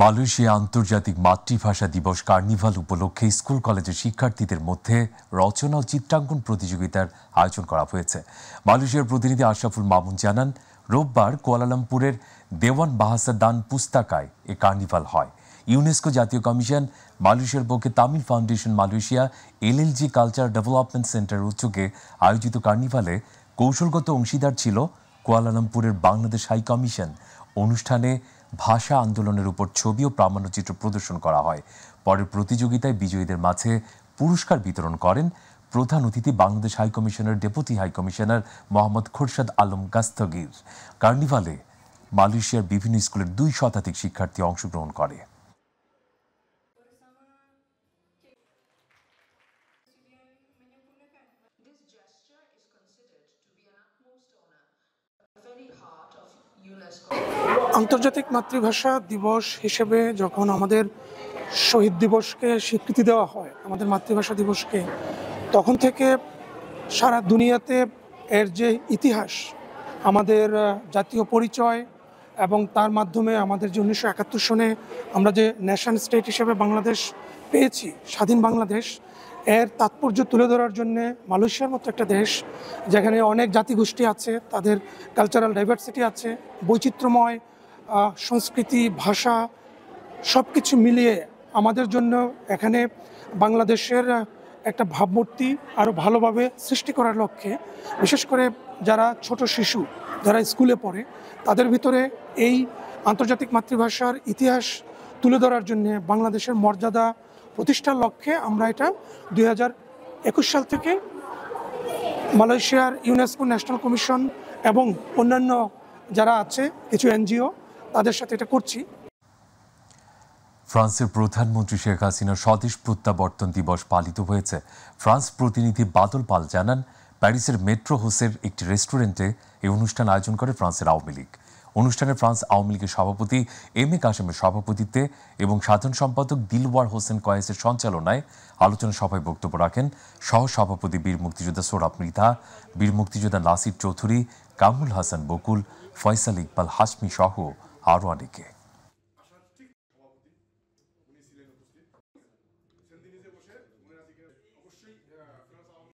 Malaysia আন্তর্জাতিক মাতৃভাষা দিবস কার্নিভাল উপলক্ষে স্কুল কলেজের শিক্ষার্থীদের মধ্যে রচনা ও চিত্রাঙ্কন প্রতিযোগিতার আয়োজন করা হয়েছে। মালয়েশিয়ার প্রতিনিধি আশরাফুল মামুন জানান, রোববার কুয়ালালামপুরের দেওয়ান বাহাসা দান পুস্তাকায় এ কার্নিভাল হয়। ইউনেস্কো জাতীয় কমিশন, মালয়েশিয়ার পক্ষে Tamil foundation Malaysia, LLG culture development centre উদ্যোগে আয়োজিত কার্নিভালে কৌশলগত অংশীদার ছিল কুয়ালালামপুরের বাংলাদেশ হাই কমিশন। অনুষ্ঠানে ভাষা আন্দোলনের উপর ছবি ও প্রামাণ্যচিত্র প্রদর্শন করা হয়। পরের প্রতিযোগিতায় বিজয়ীদের মাঝে পুরস্কার বিতরণ করেন প্রধান অতিথি বাংলাদেশ হাই কমিশনের deputy high commissioner Mohammad Khorshed Alam Gastagir. কার্নিভালে মালয়েশিয়ার বিভিন্ন স্কুলের 2 শতাধিক শিক্ষার্থী অংশগ্রহণ করে। আন্তর্জাতিক মাতৃভাষা দিবস হিসেবে যখন আমাদের শহীদ দিবসকে স্বীকৃতি দেওয়া হয়, আমাদের মাতৃভাষা দিবসকে, তখন থেকে সারা দুনিয়াতে এর যে ইতিহাস, আমাদের জাতীয় পরিচয় এবং তার মাধ্যমে আমাদের যে 1971 সনে আমরা যে নেশন স্টেট হিসেবে বাংলাদেশ পেয়েছি, স্বাধীন বাংলাদেশ, এর তাৎপর্য তুলে ধরার জন্যে মালয়েশিয়ার মতো একটা দেশ যেখানে অনেক জাতিগোষ্ঠী আছে, তাদের কালচারাল ডাইভার্সিটি আছে, বৈচিত্র্যময় সংস্কৃতি, ভাষা, সব কিছু মিলিয়ে আমাদের জন্য এখানে বাংলাদেশের একটা ভাবমূর্তি আরও ভালোভাবে সৃষ্টি করার লক্ষ্যে, বিশেষ করে যারা ছোট শিশু, যারা স্কুলে পড়ে, তাদের ভিতরে এই আন্তর্জাতিক মাতৃভাষার ইতিহাস তুলে ধরার জন্যে, বাংলাদেশের মর্যাদা প্রতিষ্ঠার লক্ষ্যে আমরা এটা 2021 সাল থেকে মালয়েশিয়ার ইউনেস্কো ন্যাশনাল কমিশন এবং অন্যান্য যারা আছে কিছু এনজিও, তাদের সাথে এটা করছি। ফ্রান্সের প্রধানমন্ত্রী শেখ হাসিনার স্বদেশ প্রত্যাবর্তন দিবস পালিত হয়েছে। ফ্রান্স প্রতিনিধি বাদল পাল জানান, প্যারিসের মেট্রো হোসের একটি রেস্টুরেন্টে এই অনুষ্ঠান আয়োজন করে ফ্রান্সের আওয়ামী লীগ। অনুষ্ঠানে ফ্রান্স আওয়ামী লীগের সভাপতি এম এ কাশেমের সভাপতিত্বে এবং সাধারণ সম্পাদক দিলওয়ার হোসেন কয়েসের সঞ্চালনায় আলোচনা সভায় বক্তব্য রাখেন সহ সভাপতি বীর মুক্তিযোদ্ধা সোহরাব মৃধা, বীর মুক্তিযোদ্ধা নাসির চৌধুরী, কামরুল হাসান বকুল, ফয়সাল ইকবাল হাশমি সহ আরও অনেকে।